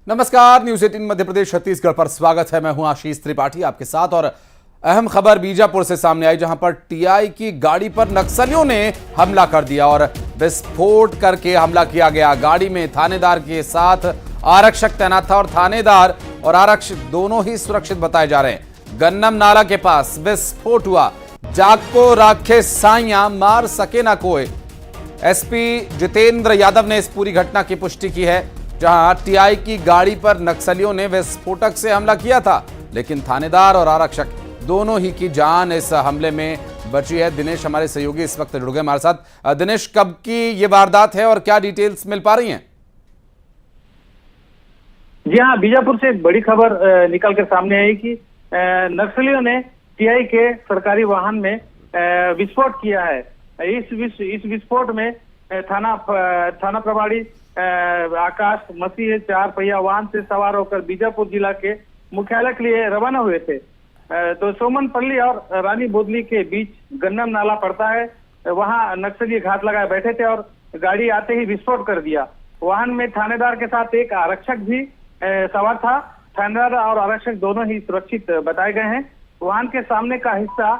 नमस्कार, न्यूज 18 मध्य प्रदेश छत्तीसगढ़ पर स्वागत है। मैं हूं आशीष त्रिपाठी आपके साथ। और अहम खबर बीजापुर से सामने आई, जहां पर टीआई की गाड़ी पर नक्सलियों ने हमला कर दिया और विस्फोट करके हमला किया गया। गाड़ी में थानेदार के साथ आरक्षक तैनात था और थानेदार और आरक्षक दोनों ही सुरक्षित बताए जा रहे हैं। गन्नम नाला के पास विस्फोट हुआ। जागको राखे साइया मार सके ना कोई। एसपी जितेंद्र यादव ने इस पूरी घटना की पुष्टि की है, जहां टीआई की गाड़ी पर नक्सलियों ने विस्फोटक से हमला किया था, लेकिन थानेदार और आरक्षक दोनों ही की जान इस हमले में बची है। दिनेश हमारे सहयोगी इस वक्त जुड़ गए हमारे साथ। दिनेश, कब की ये वारदात है और क्या डिटेल्स मिल पा रही हैं? जी हाँ, बीजापुर से एक बड़ी खबर निकल कर सामने आई कि नक्सलियों ने टीआई के सरकारी वाहन में विस्फोट किया है। इस विस्फोट में थाना प्रभारी आकाश मसीह 4 पहिया वाहन से सवार होकर बीजापुर जिला के मुख्यालय के लिए रवाना हुए थे। तो सोमनपल्ली और रानी बोदली के बीच गन्नम नाला पड़ता है, वहां नक्सली घात लगाए बैठे थे और गाड़ी आते ही विस्फोट कर दिया। वाहन में थानेदार के साथ एक आरक्षक भी सवार था। थानेदार और आरक्षक दोनों ही सुरक्षित बताए गए हैं। वाहन के सामने का हिस्सा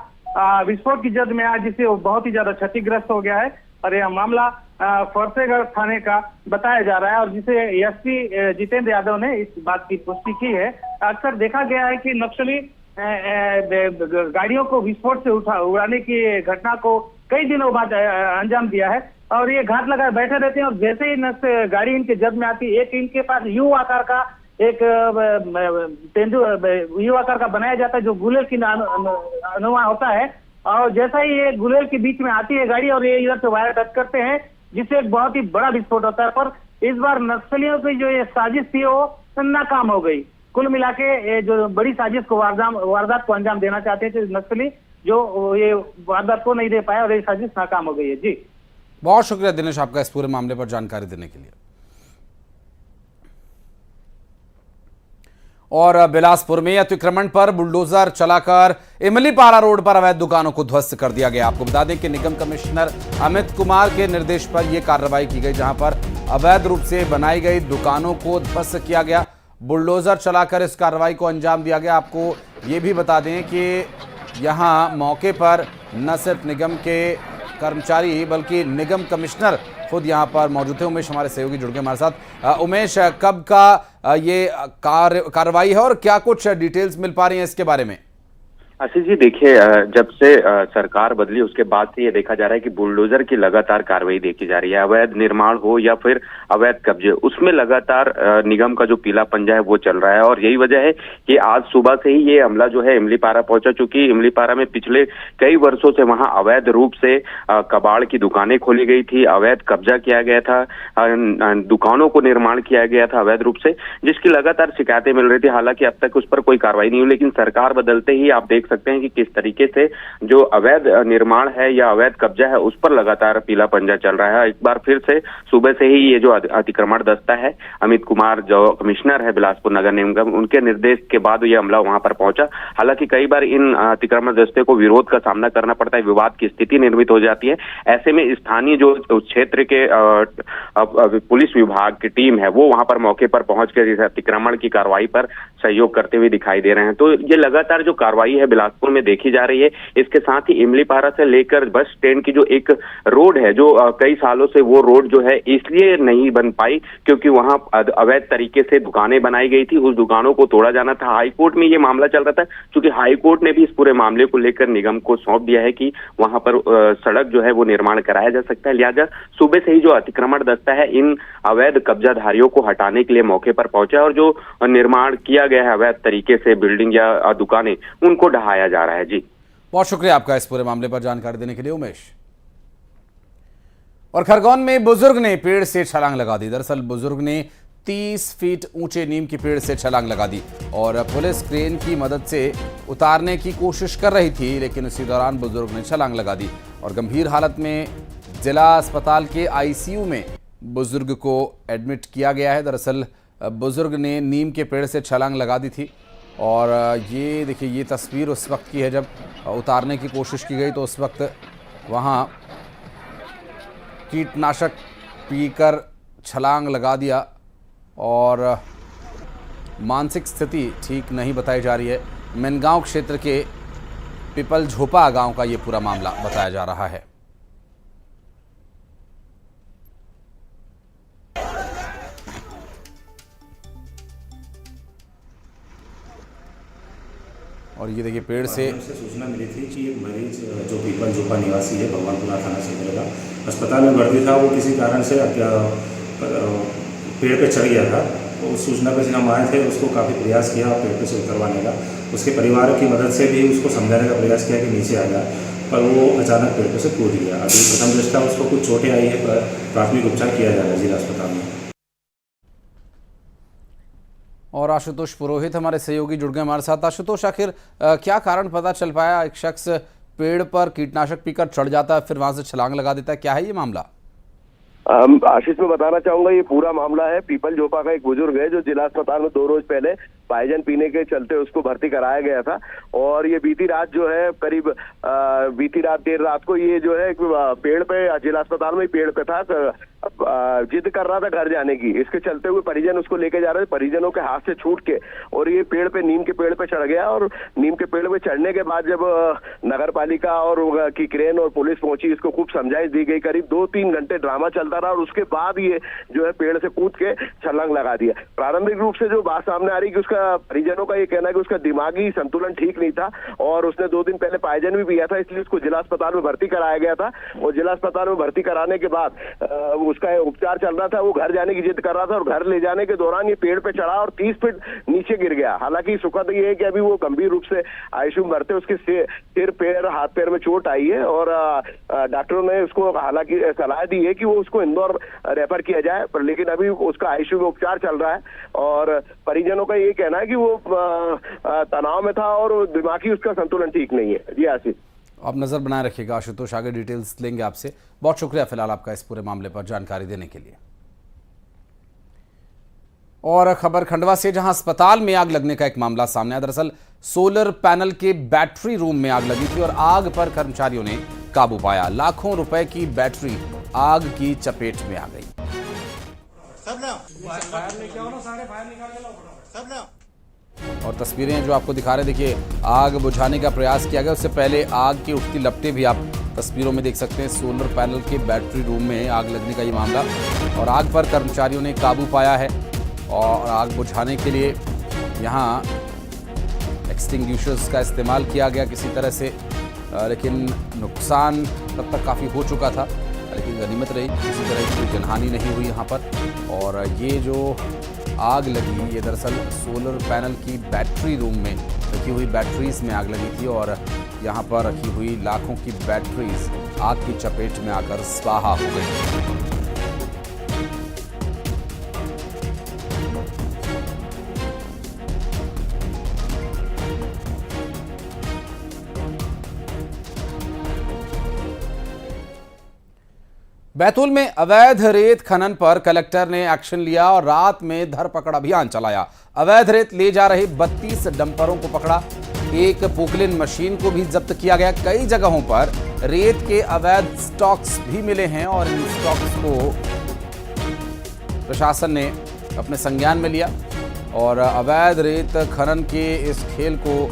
विस्फोट की जद में आया, जिससे वो बहुत ही ज्यादा क्षतिग्रस्त हो गया है और यह मामला फरसेगढ़ थाने का बताया जा रहा है और जिसे एसपी जितेंद्र यादव ने इस बात की पुष्टि की है। अक्सर देखा गया है कि नक्सली गाड़ियों को विस्फोट से उड़ाने की घटना को कई दिनों बाद अंजाम दिया है और ये घात लगाए बैठे रहते हैं और जैसे ही गाड़ी इनके जद में आती है, एक इनके पास यू आकार का एक तेंदु यू आकार का बनाया जाता है, जो गुलेल की अनुमान होता है। और जैसा ही ये गुलेल के बीच में आती है गाड़ी और ये इधर से वायर टच करते हैं, जिससे एक बहुत ही बड़ा विस्फोट होता है। पर इस बार नक्सलियों की जो ये साजिश थी वो नाकाम हो गई। कुल मिला के जो बड़ी साजिश को वारदात को अंजाम देना चाहते थे नक्सली, जो ये वारदात को नहीं दे पाया और ये साजिश नाकाम हो गई है। जी, बहुत शुक्रिया दिनेश आपका इस पूरे मामले पर जानकारी देने के लिए। और बिलासपुर में अतिक्रमण पर बुलडोजर चलाकर इमलीपारा रोड पर अवैध दुकानों को ध्वस्त कर दिया गया। आपको बता दें कि निगम कमिश्नर अमित कुमार के निर्देश पर यह कार्रवाई की गई, जहां पर अवैध रूप से बनाई गई दुकानों को ध्वस्त किया गया। बुलडोजर चलाकर इस कार्रवाई को अंजाम दिया गया। आपको ये भी बता दें कि यहां मौके पर न सिर्फ निगम के कर्मचारी बल्कि निगम कमिश्नर खुद यहां पर मौजूद थे। उमेश हमारे सहयोगी जुड़ गए हमारे साथ। उमेश, कब का ये कार्रवाई है और क्या कुछ डिटेल्स मिल पा रही हैं इसके बारे में? आशीष जी, देखिए, जब से सरकार बदली उसके बाद से ये देखा जा रहा है कि बुलडोजर की लगातार कार्रवाई देखी जा रही है। अवैध निर्माण हो या फिर अवैध कब्जे, उसमें लगातार निगम का जो पीला पंजा है वो चल रहा है और यही वजह है कि आज सुबह से ही ये हमला जो है इमलीपारा पहुंचा। चूंकि इमलीपारा में पिछले कई वर्षों से वहां अवैध रूप से कबाड़ की दुकानें खोली गई थी, अवैध कब्जा किया गया था, दुकानों को निर्माण किया गया था अवैध रूप से, जिसकी लगातार शिकायतें मिल रही थी। हालांकि अब तक उस पर कोई कार्रवाई नहीं हुई, लेकिन सरकार बदलते ही आप देख सकते हैं कि किस तरीके से जो अवैध निर्माण है या अवैध कब्जा है उस पर लगातार पीला पंजा चल रहा है। एक बार फिर से सुबह से ही ये जो अतिक्रमण दस्ता है, अमित कुमार जो कमिश्नर है बिलासपुर नगर निगम, उनके निर्देश के बाद ये हमला वहां पर पहुंचा। हालांकि कई बार इन अतिक्रमण दस्ते को विरोध का सामना करना पड़ता है, विवाद की स्थिति निर्मित हो जाती है। ऐसे में स्थानीय जो क्षेत्र के पुलिस विभाग की टीम है वो वहां पर मौके पर पहुंचकर इस अतिक्रमण की कार्रवाई पर सहयोग करते हुए दिखाई दे रहे हैं। तो ये लगातार जो कार्रवाई है बिलासपुर में देखी जा रही है। इसके साथ ही इमलीपारा से लेकर बस स्टैंड की जो एक रोड है, जो कई सालों से वो रोड जो है इसलिए नहीं बन पाई क्योंकि वहां अवैध तरीके से दुकानें बनाई गई थी, उस दुकानों को तोड़ा जाना था। हाईकोर्ट में ये मामला चल रहा था, क्योंकि हाईकोर्ट ने भी इस पूरे मामले को लेकर निगम को सौंप दिया है कि वहां पर सड़क जो है वो निर्माण कराया जा सकता है। लिहाजा सुबह से ही जो अतिक्रमण दस्ता है इन अवैध कब्जाधारियों को हटाने के लिए मौके पर पहुंचा और जो निर्माण किया गया है अवैध तरीके से बिल्डिंग या दुकानें, उनको ढहाया जा रहा है। जी, बहुत शुक्रिया आपका इस पूरे मामले पर जानकारी देने के लिए उमेश। और खरगोन में बुजुर्ग ने पेड़ से छलांग लगा दी। दरअसल बुजुर्ग ने 30 फीट ऊंचे नीम के पेड़ से छलांग लगा दी और पुलिस क्रेन की मदद से उतारने की कोशिश कर रही थी, लेकिन उसी दौरान बुजुर्ग ने छलांग लगा दी और गंभीर हालत में जिला अस्पताल के आईसीयू में बुजुर्ग को एडमिट किया गया है। दरअसल बुजुर्ग ने नीम के पेड़ से छलांग लगा दी थी और ये देखिए, ये तस्वीर उस वक्त की है जब उतारने की कोशिश की गई, तो उस वक्त वहाँ कीटनाशक पीकर छलांग लगा दिया और मानसिक स्थिति ठीक नहीं बताई जा रही है। मेनगांव क्षेत्र के पिपल झोपा गांव का ये पूरा मामला बताया जा रहा है। और ये देखिए पेड़ से सूचना मिली थी कि एक मरीज जो पीपल झोपा निवासी है भगवानपुरा थाना क्षेत्र का अस्पताल में भर्ती था। वो किसी कारण से पेड़ पे चढ़ गया था। तो उस सूचना पर हम आए थे, उसको काफ़ी प्रयास किया पेड़ पे से उतरवाने का। उसके परिवार की मदद से भी उसको समझाने का प्रयास किया कि नीचे आ जाए, पर वो अचानक पेड़ पे से कूद गया। अभी प्रथम दृष्टया उसको कुछ चोटें आई है, पर प्राथमिक उपचार किया जा रहा है जिला अस्पताल में। और आशुतोष पुरोहित हमारे सहयोगी जुड़ गए हमारे साथ। आशुतोष, आखिर क्या कारण पता चल पाया? एक शख्स पेड़ पर कीटनाशक पीकर चढ़ जाता है, फिर वहां से छलांग लगा देता है, क्या है ये मामला? आशीष में बताना चाहूंगा, ये पूरा मामला है पीपल झोपा का। एक बुजुर्ग है जो जिला अस्पताल में 2 रोज पहले पायजन पीने के चलते उसको भर्ती कराया गया था। और ये बीती रात जो है करीब देर रात को ये जो है पेड़ पे जिला अस्पताल में पेड़ पे था, जिद कर रहा था घर जाने की। इसके चलते हुए परिजन उसको लेके जा रहे थे, परिजनों के हाथ से छूट के और ये पेड़ पे नीम के पेड़ पे चढ़ गया। और नीम के पेड़ पे चढ़ने के बाद जब नगर पालिका और की क्रेन और पुलिस पहुंची, इसको खूब समझाइश दी गई। करीब 2-3 घंटे ड्रामा चलता रहा और उसके बाद ये जो है पेड़ से कूद के छलांग लगा दिया। प्रारंभिक रूप से जो बात सामने आ रही कि उसका परिजनों का ये कहना है कि उसका दिमागी संतुलन ठीक नहीं था और उसने 2 दिन पहले पायजन भी पिया था, इसलिए उसको जिला अस्पताल में भर्ती कराया गया था। और जिला अस्पताल में भर्ती कराने के बाद उसका उपचार चल रहा था। वो घर जाने की जिद कर रहा था और घर ले जाने के दौरान ये पेड़ पे चढ़ा और 30 फीट नीचे गिर गया। हालांकि सुखद ये है कि अभी वो गंभीर रूप से आईसीयू में भर्ती, उसके सिर पैर हाथ पैर में चोट आई है और डॉक्टरों ने उसको हालांकि सलाह दी है कि वो उसको इंदौर रेफर किया जाए, पर लेकिन अभी उसका आईसीयू में उपचार चल रहा है। और परिजनों का ये कहना है कि वो तनाव में था और दिमागी उसका संतुलन ठीक नहीं है। जी आशीष, आप नजर बनाए रखिएगा। आशुतोष, आगे डिटेल्स लेंगे आपसे। बहुत शुक्रिया फिलहाल आपका इस पूरे मामले पर जानकारी देने के लिए। और खबर खंडवा से, जहां अस्पताल में आग लगने का एक मामला सामने आया। दरअसल सोलर पैनल के बैटरी रूम में आग लगी थी और आग पर कर्मचारियों ने काबू पाया। लाखों रुपए की बैटरी आग की चपेट में आ गई। और तस्वीरें जो आपको दिखा रहे, देखिए आग बुझाने का प्रयास किया गया, उससे पहले आग की उठती लपटें भी आप तस्वीरों में देख सकते हैं। सोलर पैनल के बैटरी रूम में आग लगने का ये मामला, और आग पर कर्मचारियों ने काबू पाया है। और आग बुझाने के लिए यहाँ एक्सटिंग्विशर्स का इस्तेमाल किया गया किसी तरह से, लेकिन नुकसान तब तक काफ़ी हो चुका था, लेकिन गनीमत रही, किसी तरह की कोई जनहानि नहीं हुई यहाँ पर। और ये जो आग लगी, ये दरअसल सोलर पैनल की बैटरी रूम में रखी हुई बैटरीज में आग लगी थी और यहाँ पर रखी हुई लाखों की बैटरीज आग की चपेट में आकर स्वाहा हो गई। बैतूल में अवैध रेत खनन पर कलेक्टर ने एक्शन लिया और रात में धरपकड़ अभियान चलाया। अवैध रेत ले जा रहे 32 डंपरों को पकड़ा, एक पोकलिन मशीन को भी जब्त किया गया। कई जगहों पर रेत के अवैध स्टॉक्स भी मिले हैं और इन स्टॉक्स को प्रशासन ने अपने संज्ञान में लिया और अवैध रेत खनन के इस खेल को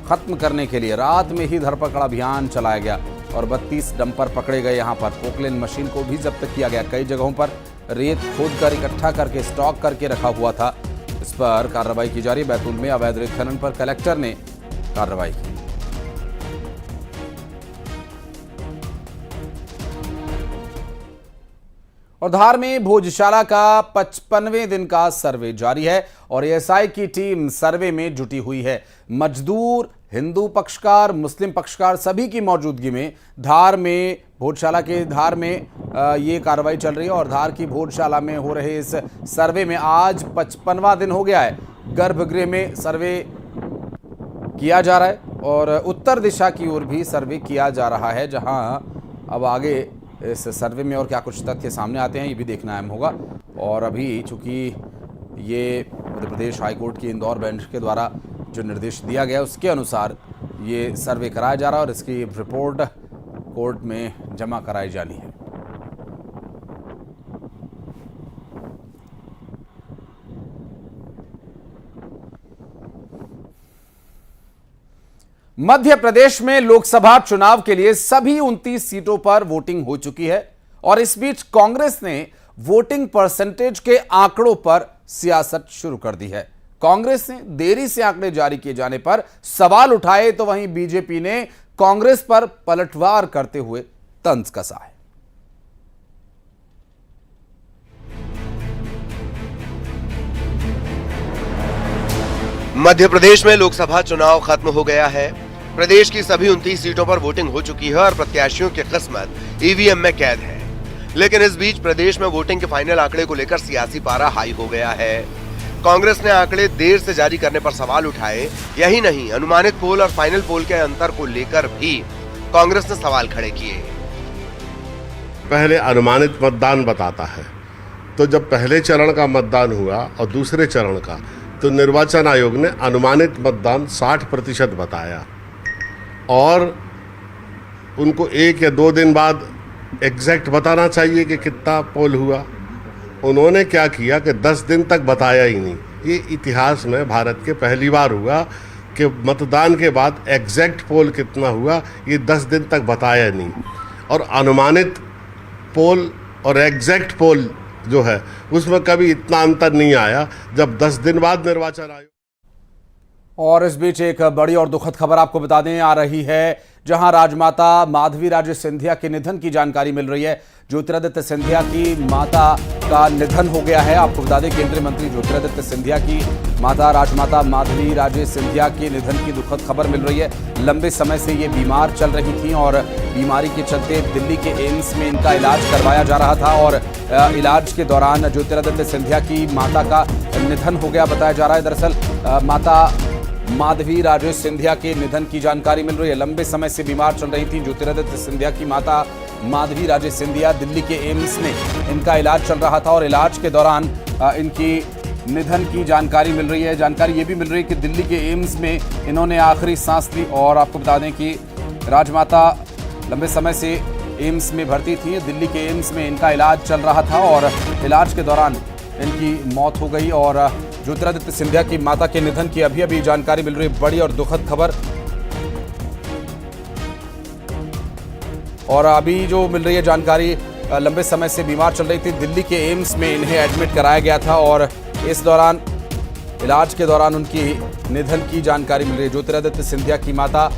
खत्म करने के लिए रात में ही धरपकड़ अभियान चलाया गया और 32 डंपर पकड़े गए। यहाँ पर पोकलिन मशीन को भी जब्त किया गया। कई जगहों पर रेत खोदकर इकट्ठा करके स्टॉक करके रखा हुआ था, इस पर कार्रवाई की जा रही है। बैतूल में अवैध रेत खनन पर कलेक्टर ने कार्रवाई की। और धार में भोजशाला का 55वें दिन का सर्वे जारी है और एएसआई की टीम सर्वे में जुटी हुई है। मजदूर, हिंदू पक्षकार, मुस्लिम पक्षकार सभी की मौजूदगी में धार में भोजशाला के धार में ये कार्रवाई चल रही है और धार की भोजशाला में हो रहे इस सर्वे में आज 55वां दिन हो गया है। गर्भगृह में सर्वे किया जा रहा है और उत्तर दिशा की ओर भी सर्वे किया जा रहा है, जहां अब आगे इस सर्वे में और क्या कुछ तथ्य सामने आते हैं ये भी देखना अहम होगा। और अभी चूंकि ये मध्य प्रदेश हाईकोर्ट की इंदौर बेंच के द्वारा जो निर्देश दिया गया उसके अनुसार ये सर्वे कराया जा रहा है और इसकी रिपोर्ट कोर्ट में जमा कराई जानी है। मध्य प्रदेश में लोकसभा चुनाव के लिए सभी 29 सीटों पर वोटिंग हो चुकी है और इस बीच कांग्रेस ने वोटिंग परसेंटेज के आंकड़ों पर सियासत शुरू कर दी है। कांग्रेस ने देरी से आंकड़े जारी किए जाने पर सवाल उठाए तो वहीं बीजेपी ने कांग्रेस पर पलटवार करते हुए तंज कसा है। मध्य प्रदेश में लोकसभा चुनाव खत्म हो गया है। प्रदेश की सभी 29 सीटों पर वोटिंग हो चुकी है और प्रत्याशियों की किस्मत ईवीएम में कैद है। लेकिन इस बीच प्रदेश में वोटिंग के फाइनल आंकड़े को लेकर सियासी पारा हाई हो गया है। कांग्रेस ने आंकड़े देर से जारी करने पर सवाल उठाए। यही नहीं, अनुमानित पोल और फाइनल पोल के अंतर को लेकर भी कांग्रेस ने सवाल खड़े किए। पहले अनुमानित मतदान बताता है, तो जब पहले चरण का मतदान हुआ और दूसरे चरण का, तो निर्वाचन आयोग ने अनुमानित मतदान 60% बताया और उनको 1 या 2 दिन बाद एग्जैक्ट बताना चाहिए कि कितना पोल हुआ। उन्होंने क्या किया कि 10 दिन तक बताया ही नहीं। ये इतिहास में भारत के पहली बार हुआ कि मतदान के बाद एग्जैक्ट पोल कितना हुआ ये 10 दिन तक बताया नहीं। और अनुमानित पोल और एग्जैक्ट पोल जो है उसमें कभी इतना अंतर नहीं आया जब 10 दिन बाद निर्वाचन आयोग। और इस बीच एक बड़ी और दुखद खबर आपको बता दें आ रही है, जहां राजमाता माधवी राजे सिंधिया के निधन की जानकारी मिल रही है। ज्योतिरादित्य सिंधिया की माता का निधन हो गया है। आपको बता दें केंद्रीय मंत्री ज्योतिरादित्य सिंधिया की माता राजमाता माधवी राजे सिंधिया के निधन की दुखद खबर मिल रही है। लंबे समय से ये बीमार चल रही थी और बीमारी के चलते दिल्ली के एम्स में इनका इलाज करवाया जा रहा था और इलाज के दौरान ज्योतिरादित्य सिंधिया की माता का निधन हो गया बताया जा रहा है। दरअसल माता माधवी राजे सिंधिया के निधन की जानकारी मिल रही है। लंबे समय से बीमार चल रही थी ज्योतिरादित्य सिंधिया की माता माधवी राजे सिंधिया। दिल्ली के एम्स में इनका इलाज चल रहा था और इलाज के दौरान इनकी निधन की जानकारी मिल रही है। जानकारी ये भी मिल रही है कि दिल्ली के एम्स में इन्होंने आखिरी सांस ली और आपको बता दें कि राजमाता लंबे समय से एम्स में भर्ती थी। दिल्ली के एम्स में इनका इलाज चल रहा था और इलाज के दौरान इनकी मौत हो गई और ज्योतिरादित्य सिंधिया की माता के निधन की अभी जानकारी मिल रही है। बड़ी और दुखद खबर। और अभी जो मिल रही है जानकारी, लंबे समय से बीमार चल रही थी, दिल्ली के एम्स में इन्हें एडमिट कराया गया था और इस दौरान इलाज के दौरान उनकी निधन की जानकारी मिल रही है। ज्योतिरादित्य सिंधिया की माता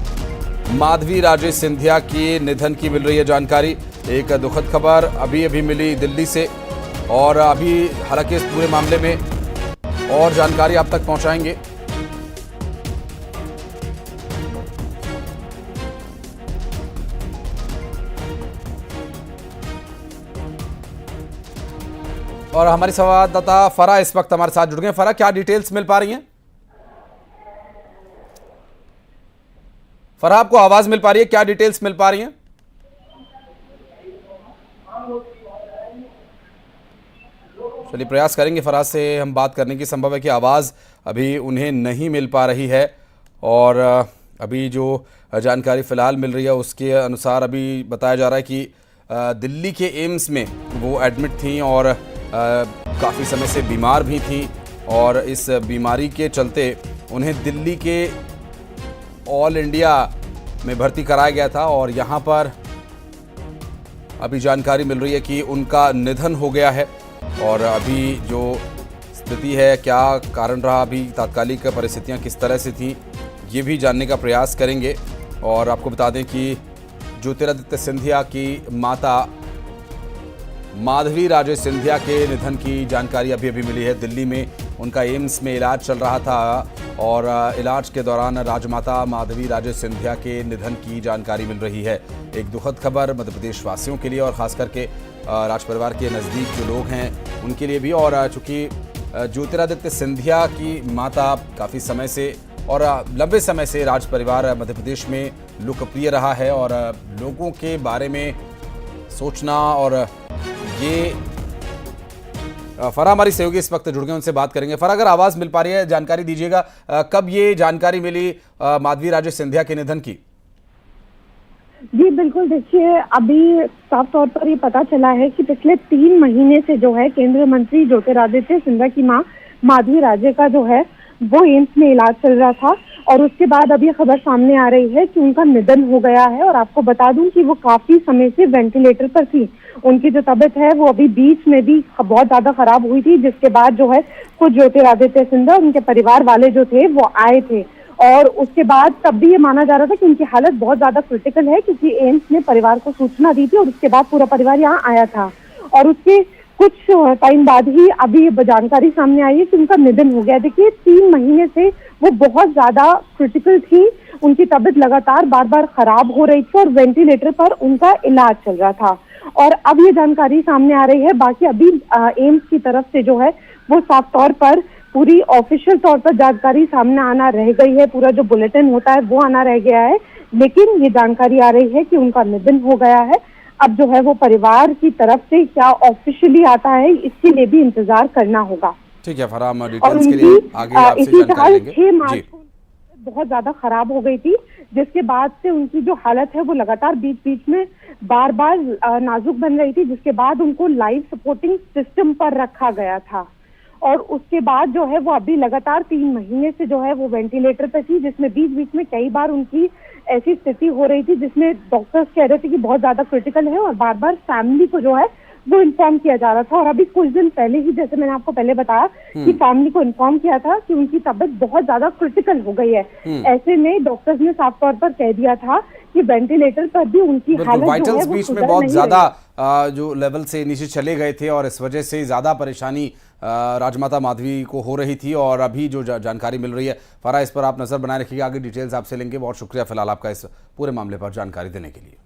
माधवी राजे सिंधिया की निधन की मिल रही है जानकारी। एक दुखद खबर अभी मिली दिल्ली से और अभी हालांकि इस पूरे मामले में और जानकारी आप तक पहुंचाएंगे। और हमारी संवाददाता फरा इस वक्त हमारे साथ जुड़ गए। फरा, क्या डिटेल्स मिल पा रही हैं? फरा, आपको आवाज मिल पा रही है? क्या डिटेल्स मिल पा रही हैं? चलिए प्रयास करेंगे फराज से हम बात करने की। संभव है कि आवाज़ अभी उन्हें नहीं मिल पा रही है और अभी जो जानकारी फ़िलहाल मिल रही है उसके अनुसार अभी बताया जा रहा है कि दिल्ली के एम्स में वो एडमिट थी और काफ़ी समय से बीमार भी थी और इस बीमारी के चलते उन्हें दिल्ली के ऑल इंडिया में भर्ती कराया गया था और यहाँ पर अभी जानकारी मिल रही है कि उनका निधन हो गया है। और अभी जो स्थिति है, क्या कारण रहा, अभी तात्कालिक परिस्थितियां किस तरह से थी, ये भी जानने का प्रयास करेंगे। और आपको बता दें कि ज्योतिरादित्य सिंधिया की माता माधवी राजे सिंधिया के निधन की जानकारी अभी मिली है। दिल्ली में उनका एम्स में इलाज चल रहा था और इलाज के दौरान राजमाता माधवी राजे सिंधिया के निधन की जानकारी मिल रही है। एक दुखद खबर मध्य प्रदेश वासियों के लिए और ख़ास करके राज परिवार के नज़दीक जो लोग हैं उनके लिए भी। और चूँकि ज्योतिरादित्य सिंधिया की माता काफ़ी समय से और लंबे समय से राज परिवार मध्य प्रदेश में लोकप्रिय रहा है और लोगों के बारे में सोचना और ये फरा हमारी सहयोगी इस वक्त जुड़ गए, उनसे बात करेंगे। फरा, अगर आवाज़ मिल पा रही है जानकारी दीजिएगा, कब ये जानकारी मिली माधवी राजे सिंधिया के निधन की? जी बिल्कुल, देखिए अभी साफ तौर पर ये पता चला है कि पिछले 3 महीने से जो है केंद्रीय मंत्री ज्योतिरादित्य सिंधिया की मां माधवी राजे का जो है वो एम्स में इलाज चल रहा था और उसके बाद अब ये खबर सामने आ रही है कि उनका निधन हो गया है। और आपको बता दूं कि वो काफी समय से वेंटिलेटर पर थी। उनकी जो तबीयत है वो अभी बीच में भी बहुत ज्यादा खराब हुई थी, जिसके बाद जो है कुछ ज्योतिरादित्य सिंधिया उनके परिवार वाले जो थे वो आए थे। और उसके बाद तब भी ये माना जा रहा था कि उनकी हालत बहुत ज्यादा क्रिटिकल है, क्योंकि एम्स ने परिवार को सूचना दी थी और उसके बाद पूरा परिवार यहाँ आया था। और उसके कुछ टाइम बाद ही अभी ये जानकारी सामने आई है कि उनका निधन हो गया। देखिए 3 महीने से वो बहुत ज्यादा क्रिटिकल थी, उनकी तबीयत लगातार बार बार खराब हो रही थी और वेंटिलेटर पर उनका इलाज चल रहा था। और अब ये जानकारी सामने आ रही है। बाकी अभी एम्स की तरफ से जो है वो साफ तौर पर पूरी ऑफिशियल तौर पर जानकारी सामने आना रह गई है, पूरा जो बुलेटिन होता है वो आना रह गया है, लेकिन ये जानकारी आ रही है कि उनका निधन हो गया है। अब जो है वो परिवार की तरफ से क्या ऑफिशियली आता है इसके लिए भी इंतजार करना होगा। ठीक है फरहान, और डिटेल्स के उनकी लिए आगे आपसे इसी जानकारी साल लेंगे। 6 मार्च जी। को बहुत ज्यादा खराब हो गई थी, जिसके बाद से उनकी जो हालत है वो लगातार बीच बीच में बार बार नाजुक बन रही थी, जिसके बाद उनको लाइफ सपोर्टिंग सिस्टम पर रखा गया था। और उसके बाद जो है वो अभी लगातार 3 महीने से जो है वो वेंटिलेटर पे थी, जिसमें बीच बीच में कई बार उनकी ऐसी स्थिति हो रही थी जिसमें डॉक्टर्स कह रहे थे कि बहुत ज्यादा क्रिटिकल है, और बार बार फैमिली को जो है वो इन्फॉर्म किया जा रहा था। और अभी कुछ दिन पहले ही, जैसे मैंने आपको पहले बताया कि फैमिली को इन्फॉर्म किया था कि उनकी तबीयत बहुत ज्यादा क्रिटिकल हो गई है। ऐसे में डॉक्टर्स ने साफ तौर पर कह दिया था कि वेंटिलेटर पर भी उनकी हालत जो है वाइटल्स वो बीच में सुधर बहुत नहीं ज्यादा रही। जो लेवल से नीचे चले गए थे और इस वजह से ज्यादा परेशानी राजमाता माधवी को हो रही थी। और अभी जो जानकारी मिल रही है, फरा इस पर आप नजर बनाए रखिएगा, आगे डिटेल्स आपसे लेंगे। बहुत शुक्रिया फिलहाल आपका इस पूरे मामले पर जानकारी देने के लिए।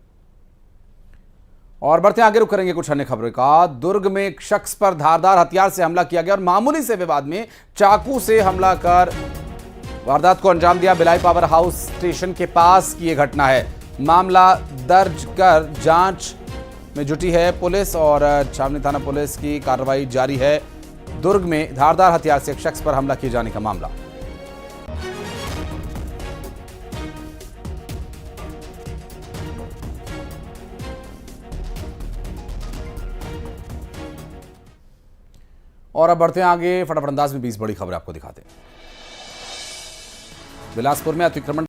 और बढ़ते आगे, रुक करेंगे कुछ अन्य खबरों का। दुर्ग में एक शख्स पर धारदार हथियार से हमला किया गया और मामूली से विवाद में चाकू से हमला कर वारदात को अंजाम दिया। बिलाई पावर हाउस स्टेशन के पास की यह घटना है। मामला दर्ज कर जांच में जुटी है पुलिस और छावनी थाना पुलिस की कार्रवाई जारी है। दुर्ग में धारदार हथियार से एक शख्स पर हमला किए जाने का मामला। और अब बढ़ते हैं आगे, फटाफट अंदाज में 20 बड़ी खबरें आपको दिखाते हैं। बिलासपुर में अतिक्रमण